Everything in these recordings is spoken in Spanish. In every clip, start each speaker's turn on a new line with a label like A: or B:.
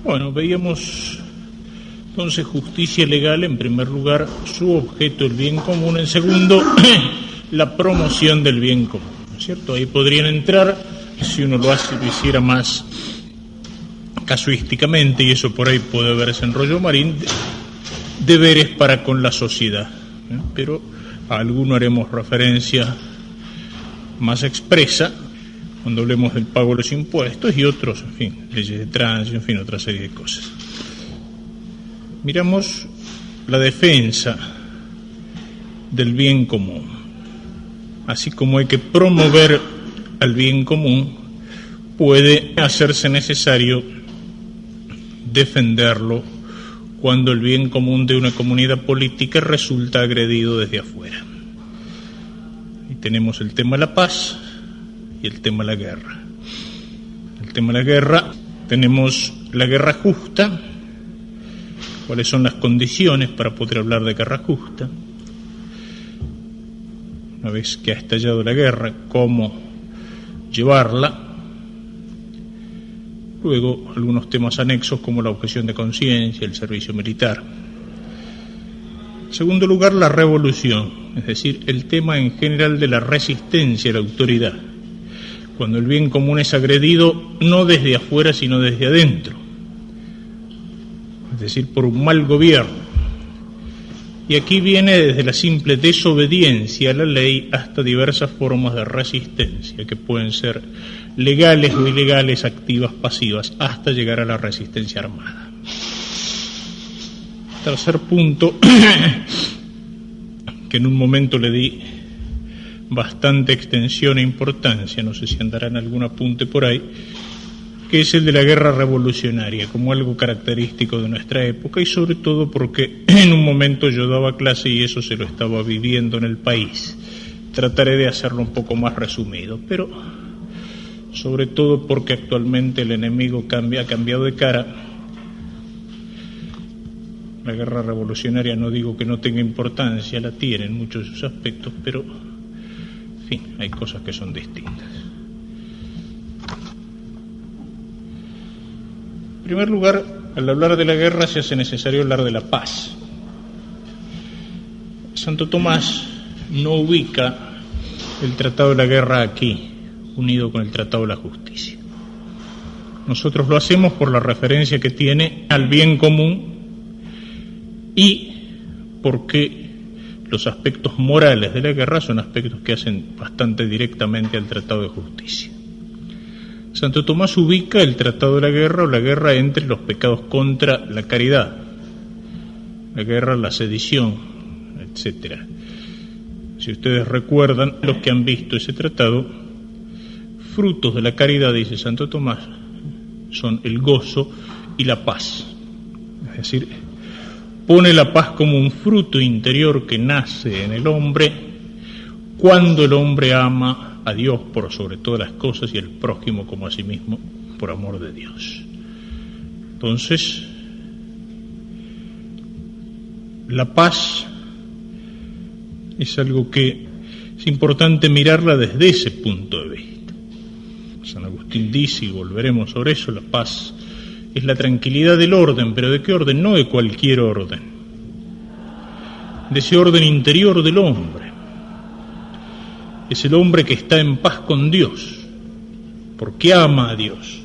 A: Bueno, veíamos entonces justicia legal, en primer lugar, su objeto, el bien común; en segundo, la promoción del bien común, ¿no es cierto? Ahí podrían entrar, si uno lo hiciera más casuísticamente, y eso por ahí puede verse en Rollo Marín, deberes para con la sociedad, ¿eh? Pero a alguno haremos referencia más expresa cuando hablemos del pago de los impuestos, y otros, en fin, leyes de tránsito, en fin, otra serie de cosas. Miramos la defensa del bien común. Así como hay que promover al bien común, puede hacerse necesario defenderlo cuando el bien común de una comunidad política resulta agredido desde afuera. Y tenemos el tema de la paz y el tema de la guerra. El tema de la guerra, tenemos la guerra justa. ¿Cuáles son las condiciones para poder hablar de guerra justa? Una vez que ha estallado la guerra, ¿cómo llevarla? Luego, algunos temas anexos como la objeción de conciencia, el servicio militar. En segundo lugar, la revolución, es decir, el tema en general de la resistencia a la autoridad, cuando el bien común es agredido no desde afuera, sino desde adentro, es decir, por un mal gobierno. Y aquí viene desde la simple desobediencia a la ley hasta diversas formas de resistencia, que pueden ser legales o ilegales, activas, pasivas, hasta llegar a la resistencia armada. Tercer punto, que en un momento le di bastante extensión e importancia, no sé si andará en algún apunte por ahí, que es el de la guerra revolucionaria, como algo característico de nuestra época, y sobre todo porque en un momento yo daba clase y eso se lo estaba viviendo en el país. Trataré de hacerlo un poco más resumido, pero sobre todo porque actualmente el enemigo ha cambiado de cara. La guerra revolucionaria, no digo que no tenga importancia, la tiene en muchos de sus aspectos, pero, en fin, hay cosas que son distintas. En primer lugar, al hablar de la guerra se hace necesario hablar de la paz. Santo Tomás no ubica el Tratado de la Guerra aquí, unido con el Tratado de la Justicia. Nosotros lo hacemos por la referencia que tiene al bien común y porque los aspectos morales de la guerra son aspectos que hacen bastante directamente al Tratado de Justicia. Santo Tomás ubica el Tratado de la Guerra o la guerra entre los pecados contra la caridad, la guerra, la sedición, etcétera. Si ustedes recuerdan, los que han visto ese tratado, frutos de la caridad, dice Santo Tomás, son el gozo y la paz. Es decir, pone la paz como un fruto interior que nace en el hombre cuando el hombre ama a Dios por sobre todas las cosas y al prójimo como a sí mismo por amor de Dios. Entonces, la paz es algo que es importante mirarla desde ese punto de vista. San Agustín dice, y volveremos sobre eso, la paz es la tranquilidad del orden, pero ¿de qué orden? No de cualquier orden, de ese orden interior del hombre. Es el hombre que está en paz con Dios, porque ama a Dios,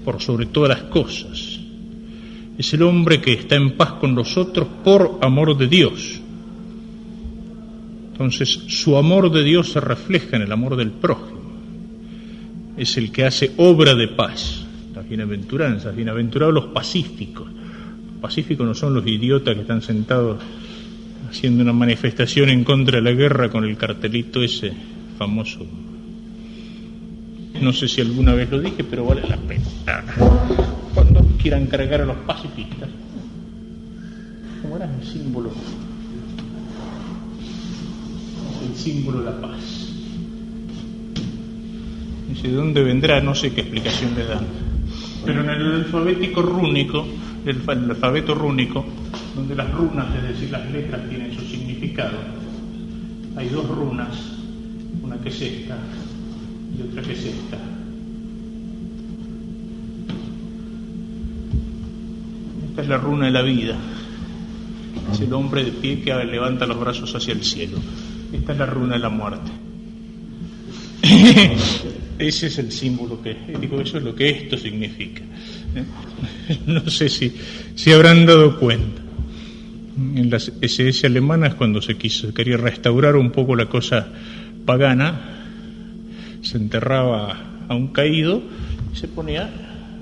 A: por sobre todas las cosas. Es el hombre que está en paz con los otros por amor de Dios. Entonces, su amor de Dios se refleja en el amor del prójimo. Es el que hace obra de paz. Las bienaventuranzas, bienaventurados los pacíficos. Los pacíficos no son los idiotas que están sentados haciendo una manifestación en contra de la guerra con el cartelito ese famoso. No sé si alguna vez lo dije, pero vale la pena. Cuando quieran cargar a los pacifistas, ¿cómo era el símbolo? Es el símbolo de la paz. Dice, ¿de dónde vendrá? No sé qué explicación le dan. Pero en el alfabético rúnico, el alfabeto rúnico, donde las runas, es decir, las letras tienen su significado, hay dos runas, una que es esta y otra que es esta. Esta es la runa de la vida. Es el hombre de pie que levanta los brazos hacia el cielo. Esta es la runa de la muerte. Ese es el símbolo digo, eso es lo que esto significa. No sé si habrán dado cuenta. En las SS alemanas, cuando se quería restaurar un poco la cosa pagana, se enterraba a un caído y se ponía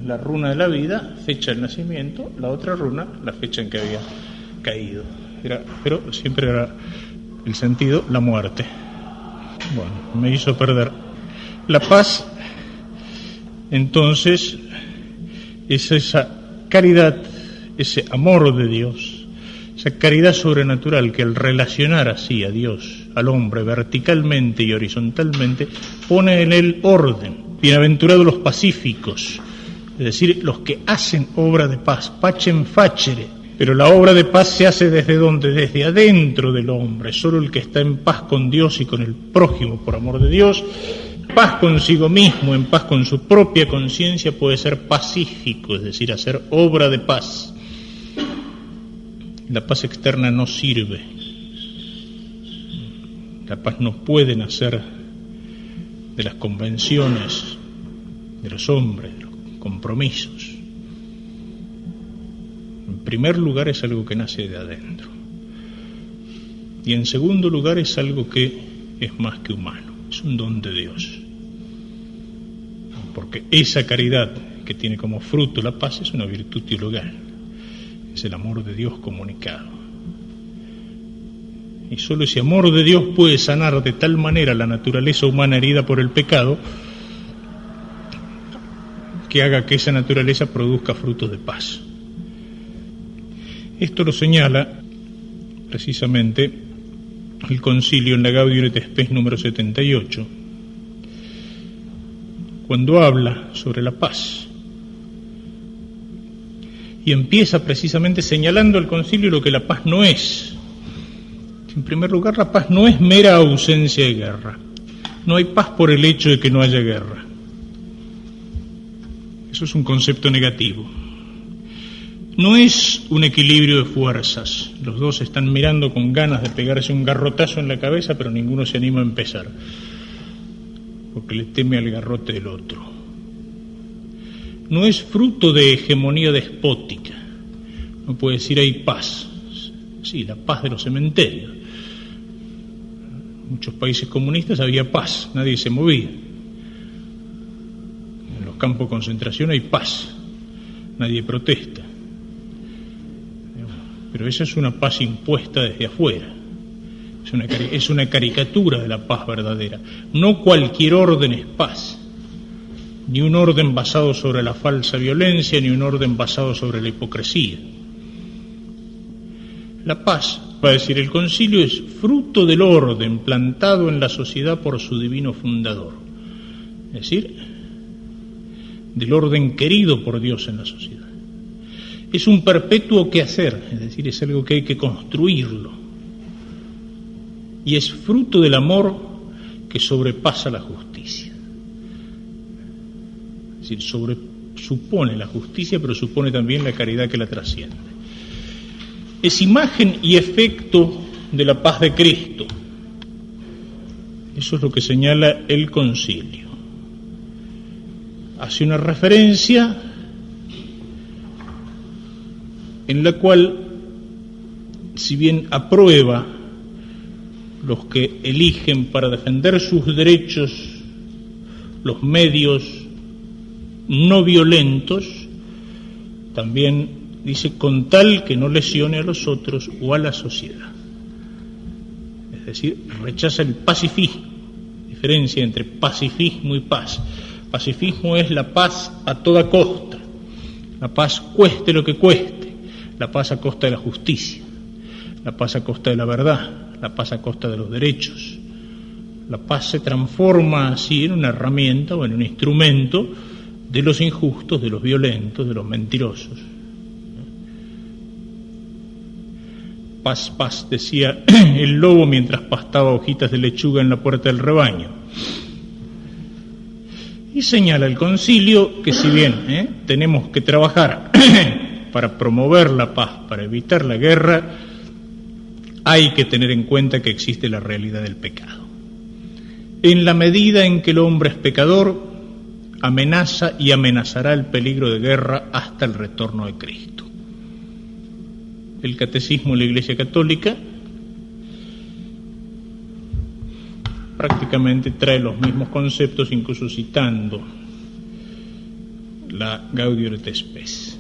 A: la runa de la vida, fecha del nacimiento, la otra runa, la fecha en que había caído. Pero siempre era el sentido, la muerte. Bueno, me hizo perder. La paz, entonces, es esa caridad, ese amor de Dios, esa caridad sobrenatural que al relacionar así a Dios, al hombre, verticalmente y horizontalmente, pone en él orden. Bienaventurados los pacíficos, es decir, los que hacen obra de paz, pacem facere. Pero la obra de paz se hace ¿desde dónde? Desde adentro del hombre. Solo el que está en paz con Dios y con el prójimo por amor de Dios, paz consigo mismo, en paz con su propia conciencia, puede ser pacífico, es decir, hacer obra de paz. La paz externa no sirve. La paz no puede nacer de las convenciones de los hombres, de los compromisos. En primer lugar es algo que nace de adentro. Y en segundo lugar es algo que es más que humano, es un don de Dios. Porque esa caridad que tiene como fruto la paz es una virtud teologal. Es el amor de Dios comunicado. Y solo ese amor de Dios puede sanar de tal manera la naturaleza humana herida por el pecado que haga que esa naturaleza produzca frutos de paz. Esto lo señala precisamente el concilio en la Gaudium et Spes número 78, cuando habla sobre la paz. Y empieza precisamente señalando al concilio lo que la paz no es. En primer lugar, la paz no es mera ausencia de guerra. No hay paz por el hecho de que no haya guerra. Eso es un concepto negativo. No es un equilibrio de fuerzas. Los dos están mirando con ganas de pegarse un garrotazo en la cabeza, pero ninguno se anima a empezar, porque le teme al garrote del otro. No es fruto de hegemonía despótica. No puede decir hay paz. Sí, la paz de los cementerios. En muchos países comunistas había paz, nadie se movía. En los campos de concentración hay paz, nadie protesta. Pero esa es una paz impuesta desde afuera. Es una caricatura de la paz verdadera. No cualquier orden es paz. Ni un orden basado sobre la falsa violencia, ni un orden basado sobre la hipocresía. La paz, va a decir el concilio, es fruto del orden plantado en la sociedad por su divino fundador. Es decir, del orden querido por Dios en la sociedad. Es un perpetuo quehacer, es decir, es algo que hay que construirlo. Y es fruto del amor que sobrepasa la justicia. Es decir, supone la justicia, pero supone también la caridad que la trasciende. Es imagen y efecto de la paz de Cristo. Eso es lo que señala el concilio. Hace una referencia en la cual, si bien aprueba los que eligen para defender sus derechos los medios no violentos, también dice con tal que no lesione a los otros o a la sociedad. Es decir, rechaza el pacifismo, diferencia entre pacifismo y paz. Pacifismo es la paz a toda costa, la paz cueste lo que cueste, la paz a costa de la justicia, la paz a costa de la verdad, la paz a costa de los derechos. La paz se transforma así en una herramienta o en un instrumento de los injustos, de los violentos, de los mentirosos. Paz, paz, decía el lobo mientras pastaba hojitas de lechuga en la puerta del rebaño. Y señala el concilio que si bien tenemos que trabajar para promover la paz, para evitar la guerra, hay que tener en cuenta que existe la realidad del pecado. En la medida en que el hombre es pecador, amenaza y amenazará el peligro de guerra hasta el retorno de Cristo. El Catecismo de la Iglesia Católica prácticamente trae los mismos conceptos, incluso citando la Gaudium et Spes.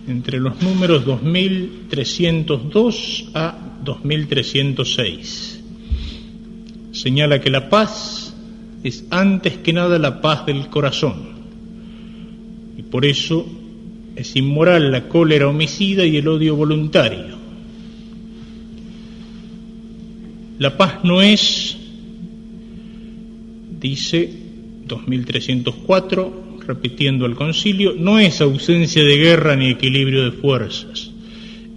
A: Entre los números 2302 a 2306 señala que la paz es antes que nada la paz del corazón, y por eso es inmoral la cólera homicida y el odio voluntario. La paz no es, dice 2304, repitiendo al concilio, no es ausencia de guerra ni equilibrio de fuerzas,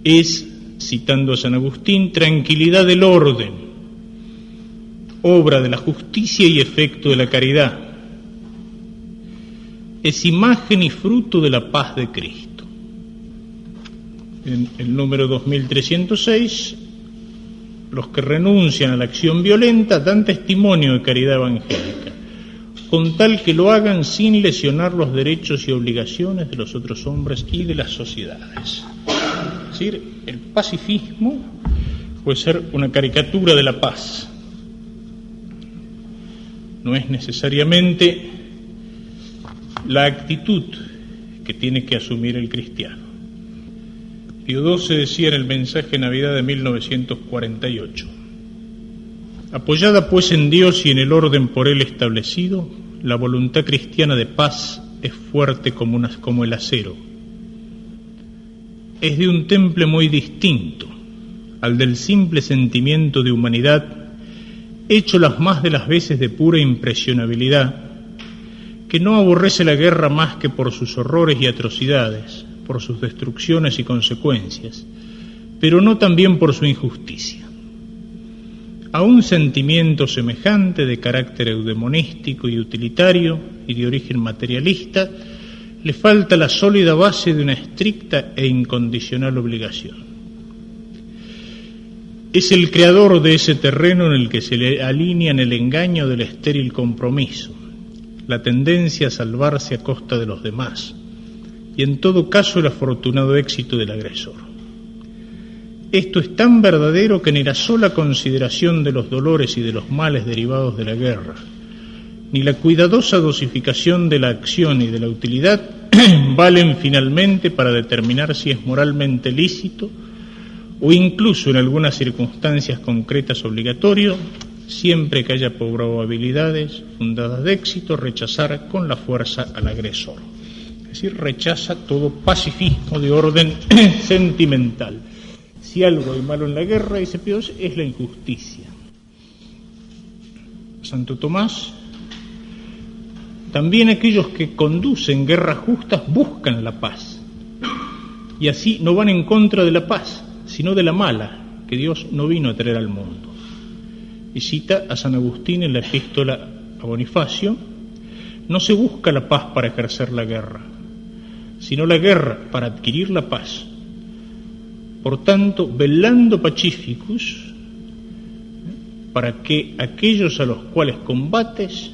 A: es, citando a San Agustín, tranquilidad del orden, obra de la justicia y efecto de la caridad. Es imagen y fruto de la paz de Cristo. En el número 2306, los que renuncian a la acción violenta dan testimonio de caridad evangélica, con tal que lo hagan sin lesionar los derechos y obligaciones de los otros hombres y de las sociedades. Es decir, el pacifismo puede ser una caricatura de la paz. No es necesariamente la actitud que tiene que asumir el cristiano. Pío XII decía en el mensaje de Navidad de 1948: apoyada pues en Dios y en el orden por Él establecido, la voluntad cristiana de paz es fuerte como el acero. Es de un temple muy distinto al del simple sentimiento de humanidad, hecho las más de las veces de pura impresionabilidad, que no aborrece la guerra más que por sus horrores y atrocidades, por sus destrucciones y consecuencias, pero no también por su injusticia. A un sentimiento semejante de carácter eudemonístico y utilitario y de origen materialista le falta la sólida base de una estricta e incondicional obligación. Es el creador de ese terreno en el que se le alinean el engaño del estéril compromiso, la tendencia a salvarse a costa de los demás, y en todo caso el afortunado éxito del agresor. Esto es tan verdadero que ni la sola consideración de los dolores y de los males derivados de la guerra, ni la cuidadosa dosificación de la acción y de la utilidad valen finalmente para determinar si es moralmente lícito o incluso en algunas circunstancias concretas obligatorio, siempre que haya probabilidades fundadas de éxito, rechazar con la fuerza al agresor. Es decir, rechaza todo pacifismo de orden sentimental. Si algo hay malo en la guerra, dice Pío, es la injusticia. Santo Tomás: también aquellos que conducen guerras justas buscan la paz, y así no van en contra de la paz, sino de la mala, que Dios no vino a traer al mundo. Y cita a San Agustín en la epístola a Bonifacio: no se busca la paz para ejercer la guerra, sino la guerra para adquirir la paz. Por tanto, velando pacificus, para que aquellos a los cuales combates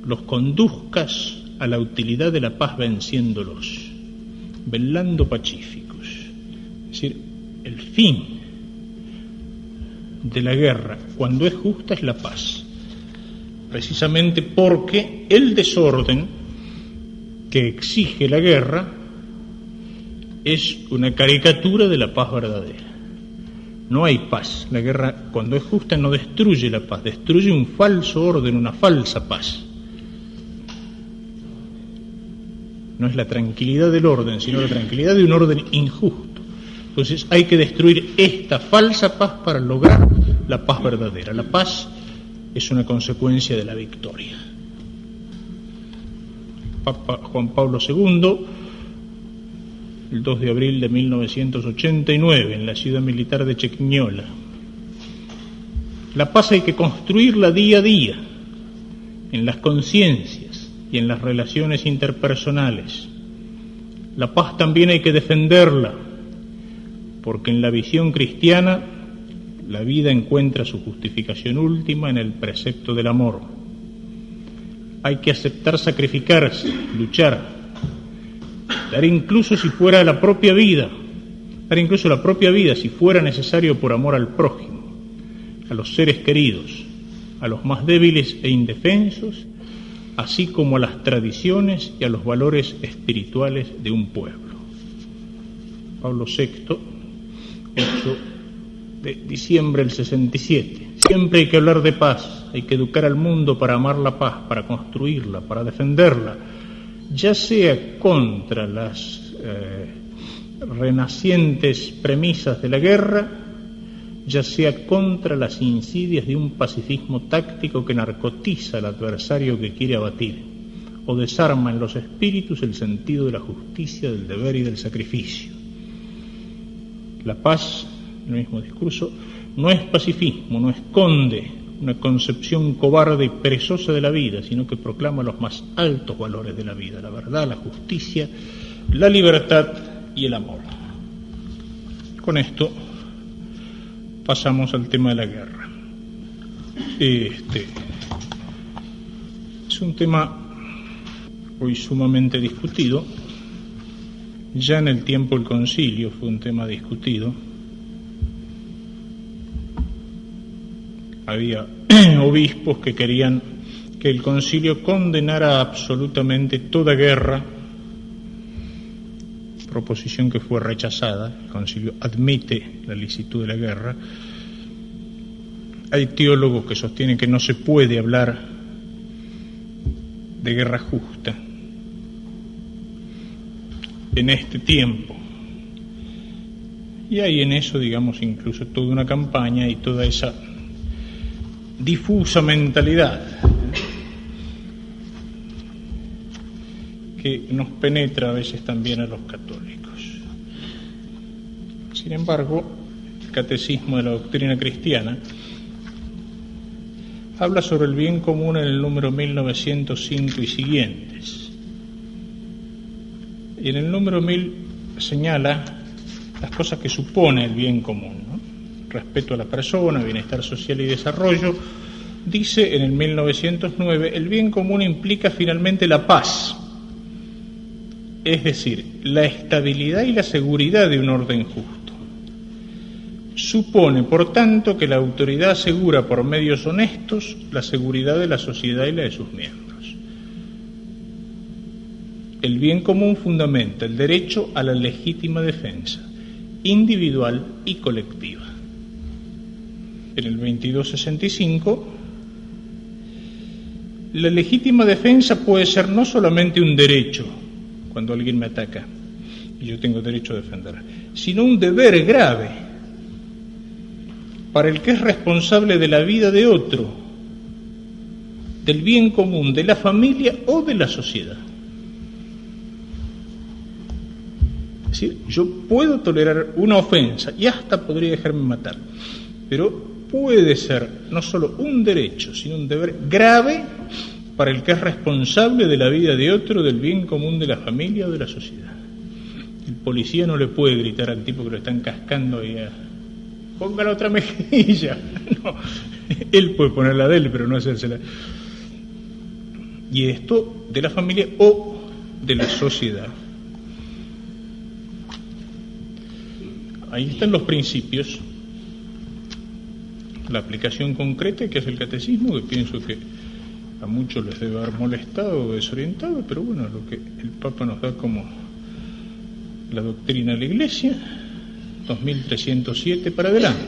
A: los conduzcas a la utilidad de la paz venciéndolos. Velando pacificus. Es decir, el fin de la guerra, cuando es justa, es la paz. Precisamente porque el desorden que exige la guerra es una caricatura de la paz verdadera. No hay paz. La guerra, cuando es justa, no destruye la paz, destruye un falso orden, una falsa paz. No es la tranquilidad del orden, sino la tranquilidad de un orden injusto. Entonces hay que destruir esta falsa paz para lograr la paz verdadera. La paz es una consecuencia de la victoria. Papa Juan Pablo II, el 2 de abril de 1989, en la ciudad militar de Chequiñola: la paz hay que construirla día a día, en las conciencias y en las relaciones interpersonales. La paz también hay que defenderla, porque en la visión cristiana la vida encuentra su justificación última en el precepto del amor. Hay que aceptar sacrificarse, luchar, dar incluso si fuera la propia vida, dar incluso la propia vida si fuera necesario por amor al prójimo, a los seres queridos, a los más débiles e indefensos, así como a las tradiciones y a los valores espirituales de un pueblo. Pablo VI, 8 de diciembre del 67. Siempre hay que hablar de paz, hay que educar al mundo para amar la paz, para construirla, para defenderla, ya sea contra las renacientes premisas de la guerra, ya sea contra las insidias de un pacifismo táctico que narcotiza al adversario que quiere abatir, o desarma en los espíritus el sentido de la justicia, del deber y del sacrificio. La paz, en el mismo discurso, no es pacifismo, no esconde una concepción cobarde y perezosa de la vida, sino que proclama los más altos valores de la vida: la verdad, la justicia, la libertad y el amor. Con esto pasamos al tema de la guerra. Es un tema hoy sumamente discutido. Ya en el tiempo del concilio fue un tema discutido. Había obispos que querían que el concilio condenara absolutamente toda guerra, proposición que fue rechazada. El concilio admite la licitud de la guerra. Hay teólogos que sostienen que no se puede hablar de guerra justa en este tiempo. Y hay en eso, digamos, incluso toda una campaña y toda esa difusa mentalidad que nos penetra a veces también a los católicos. Sin embargo, el Catecismo de la Doctrina Cristiana habla sobre el bien común en el número 1905 y siguientes. Y en el número 1000 señala las cosas que supone el bien común, ¿no? Respeto a la persona, bienestar social y desarrollo. Dice en el 1909, el bien común implica finalmente la paz, es decir, la estabilidad y la seguridad de un orden justo. Supone, por tanto, que la autoridad asegura por medios honestos la seguridad de la sociedad y la de sus miembros. El bien común fundamenta el derecho a la legítima defensa, individual y colectiva. En el 2265, la legítima defensa puede ser no solamente un derecho, cuando alguien me ataca y yo tengo derecho a defender, sino un deber grave para el que es responsable de la vida de otro, del bien común, de la familia o de la sociedad. Es decir, yo puedo tolerar una ofensa y hasta podría dejarme matar, pero puede ser no solo un derecho, sino un deber grave para el que es responsable de la vida de otro, del bien común de la familia o de la sociedad. El policía no le puede gritar al tipo que lo están cascando y ponga la otra mejilla. No, él puede poner la de él, pero no hacérsela. Y esto de la familia o de la sociedad. Ahí están los principios. La aplicación concreta, que es el catecismo, que pienso que a muchos les debe haber molestado o desorientado, pero bueno, lo que el Papa nos da como la doctrina de la Iglesia, 2307 para adelante.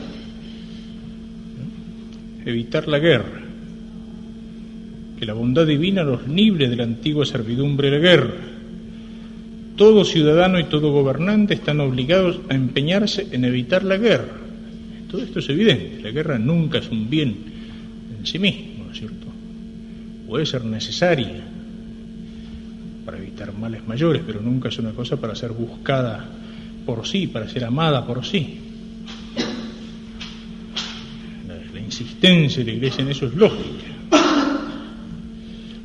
A: Evitar la guerra, que la bondad divina los libre de la antigua servidumbre de la guerra. Todo ciudadano y todo gobernante están obligados a empeñarse en evitar la guerra. Todo esto es evidente. La guerra nunca es un bien en sí mismo, ¿no es cierto? Puede ser necesaria para evitar males mayores, pero nunca es una cosa para ser buscada por sí, para ser amada por sí. La insistencia de la Iglesia en eso es lógica.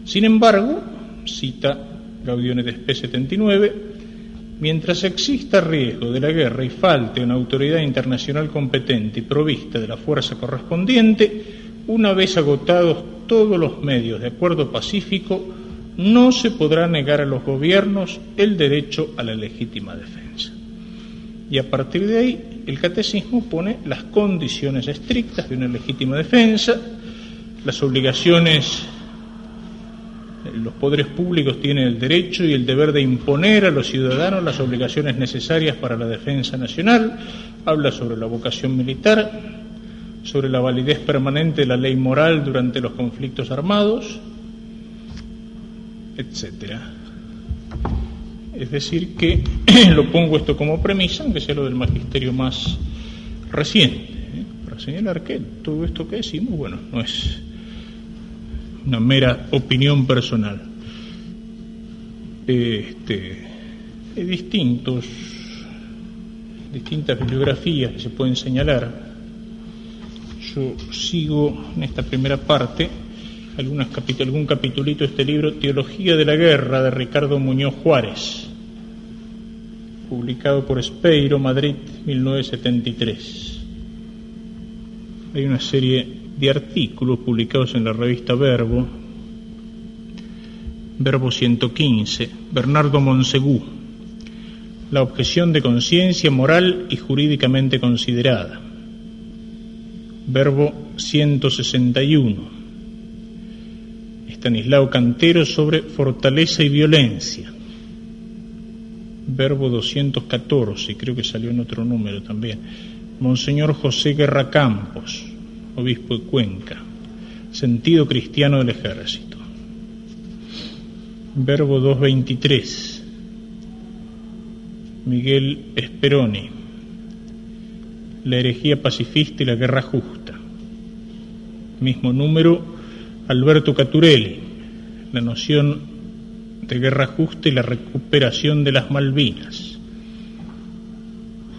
A: Sin embargo, cita Gaudium et Spes 79, Mientras exista riesgo de la guerra y falte una autoridad internacional competente y provista de la fuerza correspondiente, una vez agotados todos los medios de acuerdo pacífico, no se podrá negar a los gobiernos el derecho a la legítima defensa. Y a partir de ahí, el catecismo pone las condiciones estrictas de una legítima defensa, las obligaciones. Los poderes públicos tienen el derecho y el deber de imponer a los ciudadanos las obligaciones necesarias para la defensa nacional. Habla sobre la vocación militar, sobre la validez permanente de la ley moral durante los conflictos armados, etcétera. Es decir que lo pongo esto como premisa, aunque sea lo del magisterio más reciente, para señalar que todo esto que decimos, bueno, no es una mera opinión personal. Hay distintas bibliografías que se pueden señalar. Yo sigo en esta primera parte algún capitulito de este libro, Teología de la Guerra, de Ricardo Muñoz Juárez, publicado por Espeiro, Madrid, 1973. Hay una serie de artículos publicados en la revista Verbo 115, Bernardo Monsegú, La objeción de conciencia moral y jurídicamente considerada, Verbo 161, Estanislao Cantero sobre fortaleza y violencia, Verbo 214, creo que salió en otro número también, Monseñor José Guerra Campos, obispo de Cuenca, Sentido cristiano del ejército, Verbo 223, Miguel Speroni, La herejía pacifista y la guerra justa, mismo número, Alberto Caturelli, La noción de guerra justa y la recuperación de las Malvinas,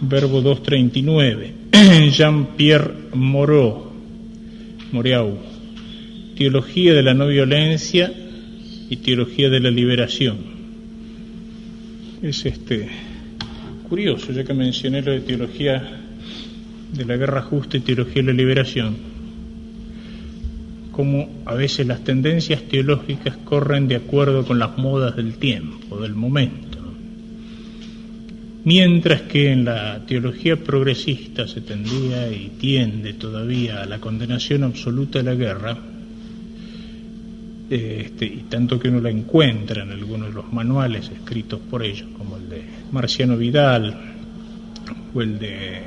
A: Verbo 239, Jean-Pierre Moreau, Teología de la no violencia y Teología de la liberación. Es curioso, ya que mencioné lo de Teología de la guerra justa y Teología de la liberación, como a veces las tendencias teológicas corren de acuerdo con las modas del tiempo, del momento, ¿no? Mientras que en la teología progresista se tendía y tiende todavía a la condenación absoluta de la guerra, y tanto que uno la encuentra en algunos de los manuales escritos por ellos, como el de Marciano Vidal o el de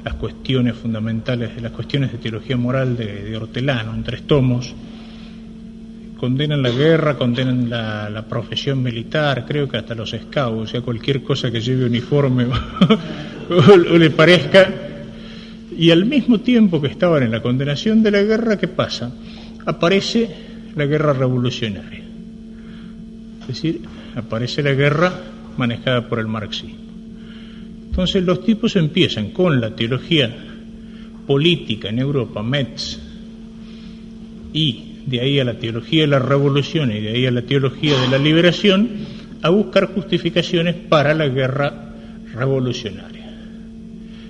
A: las cuestiones fundamentales, de las cuestiones de teología moral de Hortelano, en 3 tomos, condenan la guerra, condenan la profesión militar, creo que hasta los scouts, o sea, cualquier cosa que lleve uniforme o le parezca, y al mismo tiempo que estaban en la condenación de la guerra, ¿qué pasa? Aparece la guerra revolucionaria, es decir, aparece la guerra manejada por el marxismo. Entonces los tipos empiezan con la teología política en Europa, Metz, y de ahí a la teología de la revolución y de ahí a la teología de la liberación, a buscar justificaciones para la guerra revolucionaria.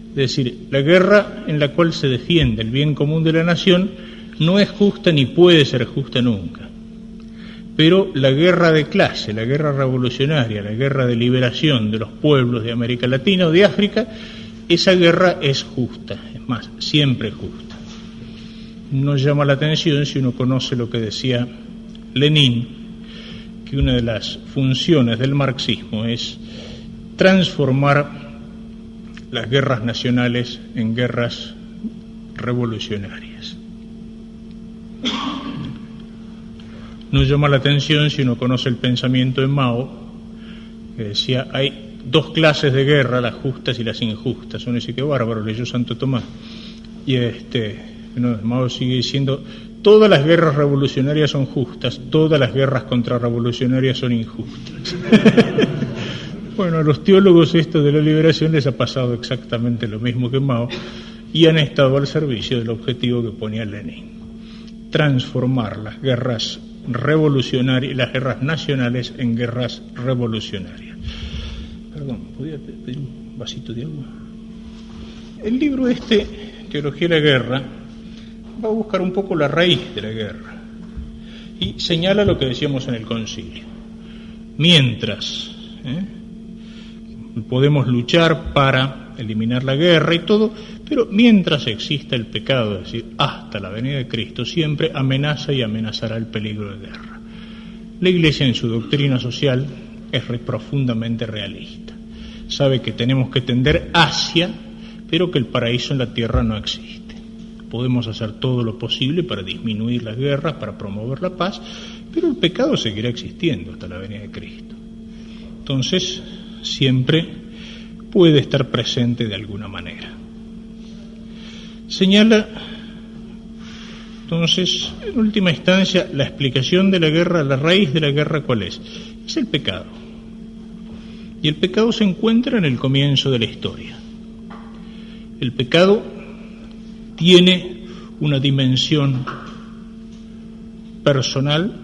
A: Es decir, la guerra en la cual se defiende el bien común de la nación no es justa ni puede ser justa nunca. Pero la guerra de clase, la guerra revolucionaria, la guerra de liberación de los pueblos de América Latina o de África, esa guerra es justa, es más, siempre es justa. Nos llama la atención si uno conoce lo que decía Lenin, que una de las funciones del marxismo es transformar las guerras nacionales en guerras revolucionarias. Nos llama la atención si uno conoce el pensamiento de Mao, que decía, hay 2 clases de guerra, las justas y las injustas. Uno dice, qué bárbaro, leyó Santo Tomás. Y Mao sigue diciendo, todas las guerras revolucionarias son justas, todas las guerras contrarrevolucionarias son injustas. Bueno, a los teólogos esto de la liberación les ha pasado exactamente lo mismo que Mao y han estado al servicio del objetivo que ponía Lenin: transformar las guerras revolucionarias, las guerras nacionales en guerras revolucionarias. Perdón, ¿podría pedir un vasito de agua? El libro Teología de la Guerra, va a buscar un poco la raíz de la guerra y señala lo que decíamos en el concilio. Mientras podemos luchar para eliminar la guerra y todo, pero mientras exista el pecado, es decir, hasta la venida de Cristo, siempre amenaza y amenazará el peligro de guerra. La Iglesia en su doctrina social es profundamente realista. Sabe que tenemos que tender hacia, pero que el paraíso en la tierra no existe. Podemos hacer todo lo posible para disminuir las guerras, para promover la paz, pero el pecado seguirá existiendo hasta la venida de Cristo. Entonces, siempre puede estar presente de alguna manera. Señala, entonces, en última instancia, la explicación de la guerra, la raíz de la guerra, ¿cuál es? Es el pecado. Y el pecado se encuentra en el comienzo de la historia. El pecado tiene una dimensión personal,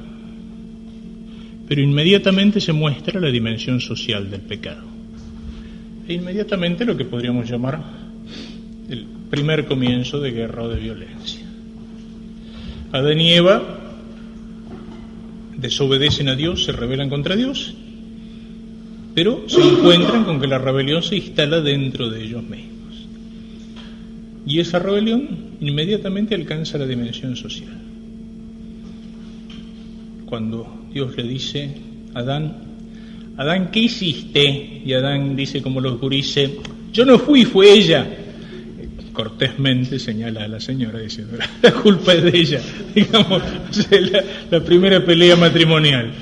A: pero inmediatamente se muestra la dimensión social del pecado. E inmediatamente lo que podríamos llamar el primer comienzo de guerra o de violencia. Adán y Eva desobedecen a Dios, se rebelan contra Dios, pero se encuentran con que la rebelión se instala dentro de ellos mismos. Y esa rebelión inmediatamente alcanza la dimensión social. Cuando Dios le dice a Adán, Adán, ¿qué hiciste? Y Adán dice como los gurises, yo no fui, fue ella. Cortésmente señala a la señora diciendo, la culpa es de ella, digamos, la primera pelea matrimonial.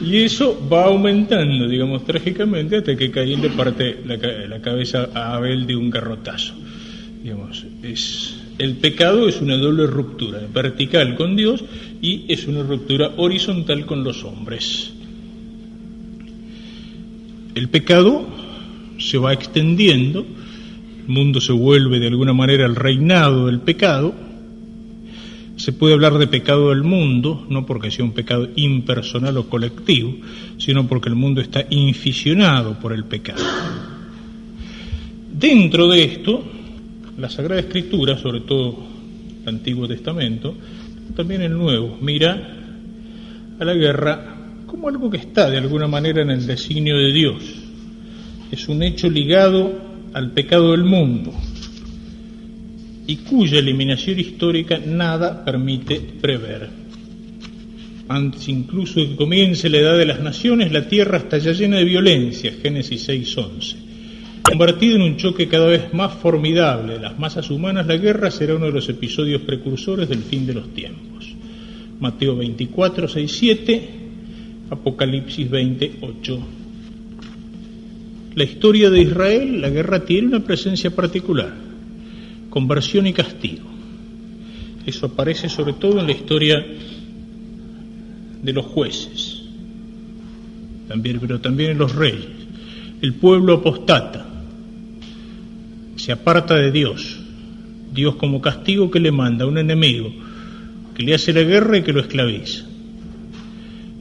A: Y eso va aumentando, digamos, trágicamente, hasta que Caín le parte la cabeza a Abel de un garrotazo. Digamos, el pecado es una doble ruptura, vertical con Dios y es una ruptura horizontal con los hombres. El pecado se va extendiendo, el mundo se vuelve de alguna manera el reinado del pecado. Se puede hablar de pecado del mundo, no porque sea un pecado impersonal o colectivo, sino porque el mundo está inficionado por el pecado. Dentro de esto, la Sagrada Escritura, sobre todo el Antiguo Testamento, también el Nuevo, mira a la guerra como algo que está de alguna manera en el designio de Dios. Es un hecho ligado al pecado del mundo y cuya eliminación histórica nada permite prever. Antes incluso de que comience la edad de las naciones, la tierra está ya llena de violencia, Génesis 6:11. Convertida en un choque cada vez más formidable de las masas humanas, la guerra será uno de los episodios precursores del fin de los tiempos. Mateo 24:6-7, Apocalipsis 20:8. La historia de Israel, la guerra tiene una presencia particular, conversión y castigo. Eso aparece sobre todo en la historia de los jueces, pero también en los reyes. El pueblo apostata, se aparta de Dios. Dios como castigo que le manda a un enemigo que le hace la guerra y que lo esclaviza.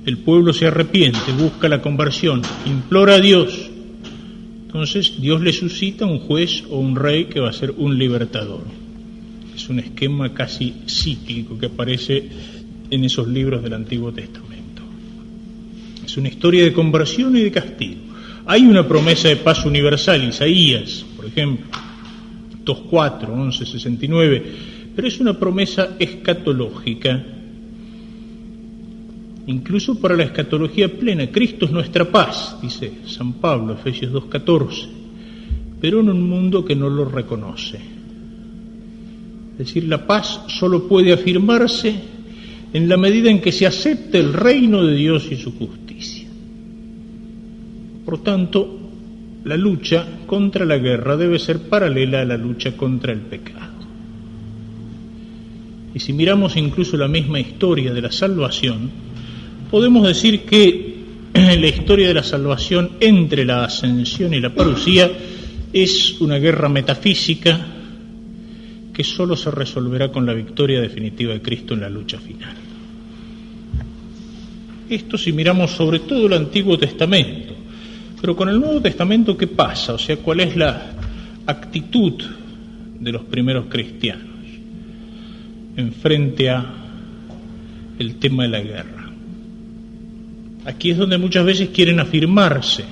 A: El pueblo se arrepiente, busca la conversión, implora a Dios. Entonces Dios le suscita un juez o un rey que va a ser un libertador. Es un esquema casi cíclico que aparece en esos libros del Antiguo Testamento. Es una historia de conversión y de castigo. Hay una promesa de paz universal, Isaías, por ejemplo, 2:4, 11:69, pero es una promesa escatológica, incluso para la escatología plena. Cristo es nuestra paz, dice San Pablo, Efesios 2:14, pero en un mundo que no lo reconoce. Es decir, la paz solo puede afirmarse en la medida en que se acepte el reino de Dios y su justicia. Por tanto, la lucha contra la guerra debe ser paralela a la lucha contra el pecado. Y si miramos incluso la misma historia de la salvación, podemos decir que la historia de la salvación entre la ascensión y la parucía es una guerra metafísica que solo se resolverá con la victoria definitiva de Cristo en la lucha final. Esto si miramos sobre todo el Antiguo Testamento. Pero con el Nuevo Testamento, ¿qué pasa? O sea, ¿cuál es la actitud de los primeros cristianos en frente a el tema de la guerra? Aquí es donde muchas veces quieren afirmarse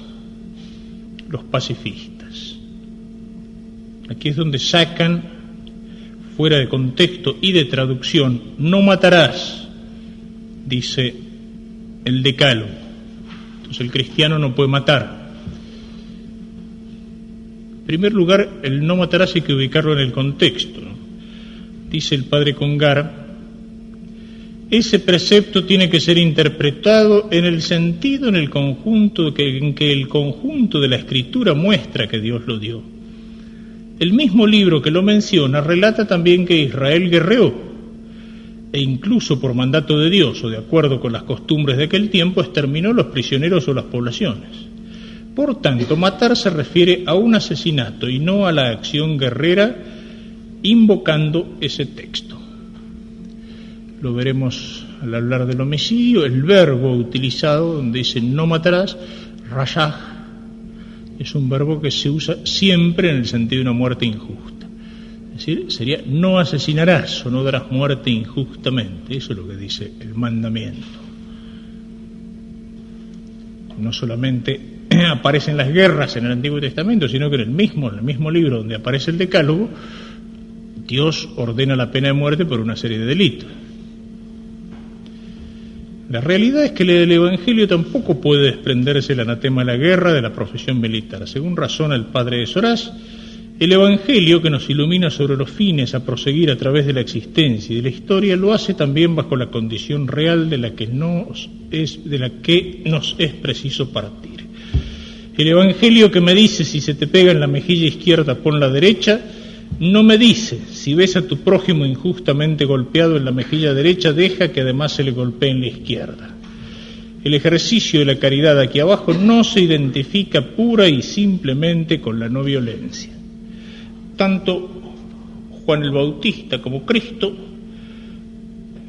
A: los pacifistas. Aquí es donde sacan fuera de contexto y de traducción: no matarás, dice el Decálogo. Entonces el cristiano no puede matar. En primer lugar, el no matarás hay que ubicarlo en el contexto, ¿no? Dice el padre Congar: ese precepto tiene que ser interpretado en el sentido en que el conjunto de la Escritura muestra que Dios lo dio. El mismo libro que lo menciona relata también que Israel guerreó, e incluso por mandato de Dios o de acuerdo con las costumbres de aquel tiempo exterminó los prisioneros o las poblaciones. Por tanto, matar se refiere a un asesinato y no a la acción guerrera, invocando ese texto. Lo veremos al hablar del homicidio. El verbo utilizado, donde dice no matarás, rayah, es un verbo que se usa siempre en el sentido de una muerte injusta. Es decir, sería no asesinarás o no darás muerte injustamente. Eso es lo que dice el mandamiento. No solamente aparecen las guerras en el Antiguo Testamento, sino que en el mismo libro donde aparece el Decálogo, Dios ordena la pena de muerte por una serie de delitos. La realidad es que el Evangelio tampoco puede desprenderse el anatema de la guerra de la profesión militar. Según razona el padre de Sorás, el Evangelio, que nos ilumina sobre los fines a proseguir a través de la existencia y de la historia, lo hace también bajo la condición real de la que nos es preciso partir. El Evangelio que me dice: si se te pega en la mejilla izquierda, pon la derecha, no me dice: si ves a tu prójimo injustamente golpeado en la mejilla derecha, deja que además se le golpee en la izquierda. El ejercicio de la caridad aquí abajo no se identifica pura y simplemente con la no violencia. Tanto Juan el Bautista como Cristo,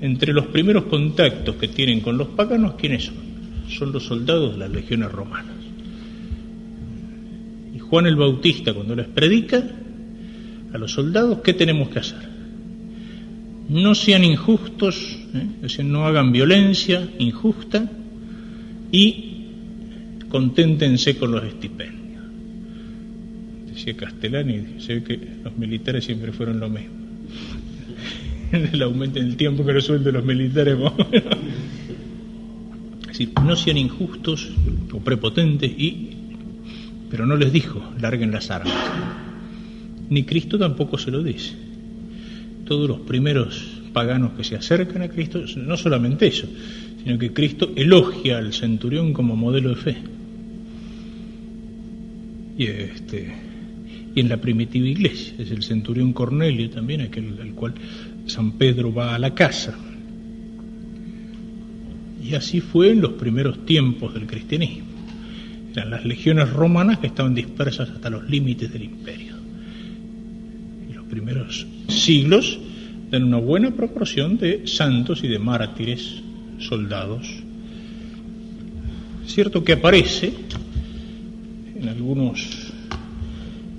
A: entre los primeros contactos que tienen con los paganos, ¿quiénes son? Son los soldados de las legiones romanas. Y Juan el Bautista, cuando les predica a los soldados, ¿qué tenemos que hacer? No sean injustos, es decir, no hagan violencia injusta y conténtense con los estipendios. Decía Castellani, se ve que los militares siempre fueron lo mismo. El aumento en el tiempo que resuelve los militares. Es decir, no sean injustos o prepotentes, pero no les dijo: larguen las armas. Ni Cristo tampoco se lo dice. Todos los primeros paganos que se acercan a Cristo, no solamente eso, sino que Cristo elogia al centurión como modelo de fe. Y en la primitiva iglesia, es el centurión Cornelio también, aquel al cual San Pedro va a la casa. Y así fue en los primeros tiempos del cristianismo. Eran las legiones romanas que estaban dispersas hasta los límites del imperio. Y los primeros siglos dan una buena proporción de santos y de mártires, soldados. Es cierto que aparece en algunos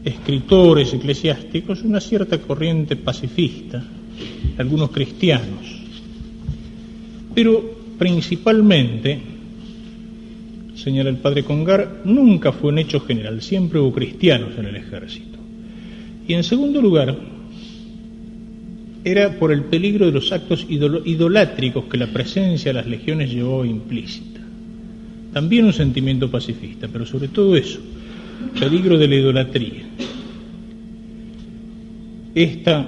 A: escritores eclesiásticos una cierta corriente pacifista, algunos cristianos, pero principalmente, señala el padre Congar, nunca fue un hecho general, siempre hubo cristianos en el ejército. Y en segundo lugar, era por el peligro de los actos idolátricos que la presencia de las legiones llevó implícita. También un sentimiento pacifista, pero sobre todo eso, peligro de la idolatría. Esta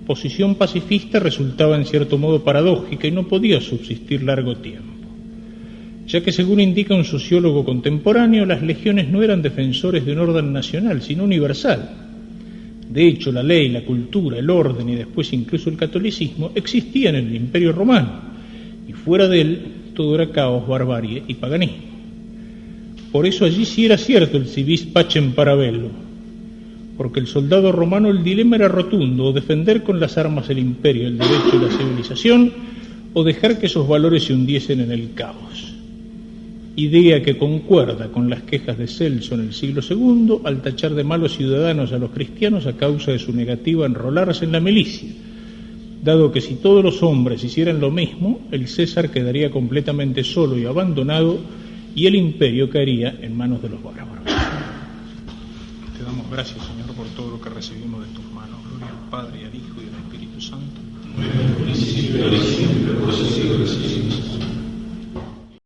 A: posición pacifista resultaba en cierto modo paradójica y no podía subsistir largo tiempo, ya que según indica un sociólogo contemporáneo, las legiones no eran defensores de un orden nacional, sino universal. De hecho, la ley, la cultura, el orden y después incluso el catolicismo existían en el Imperio Romano, y fuera de él todo era caos, barbarie y paganismo. Por eso allí sí era cierto el si vis pacem para bello, porque el soldado romano el dilema era rotundo: o defender con las armas el imperio, el derecho y la civilización, o dejar que esos valores se hundiesen en el caos. idea que concuerda con las quejas de Celso en el siglo II al tachar de malos ciudadanos a los cristianos a causa de su negativa a enrolarse en la milicia, dado que si todos los hombres hicieran lo mismo, el César quedaría completamente solo y abandonado y el imperio caería en manos de los bárbaros. Te damos gracias, Señor, por todo lo que recibimos de tus manos. Gloria al Padre, y al Hijo, y al Espíritu Santo. Muy bien,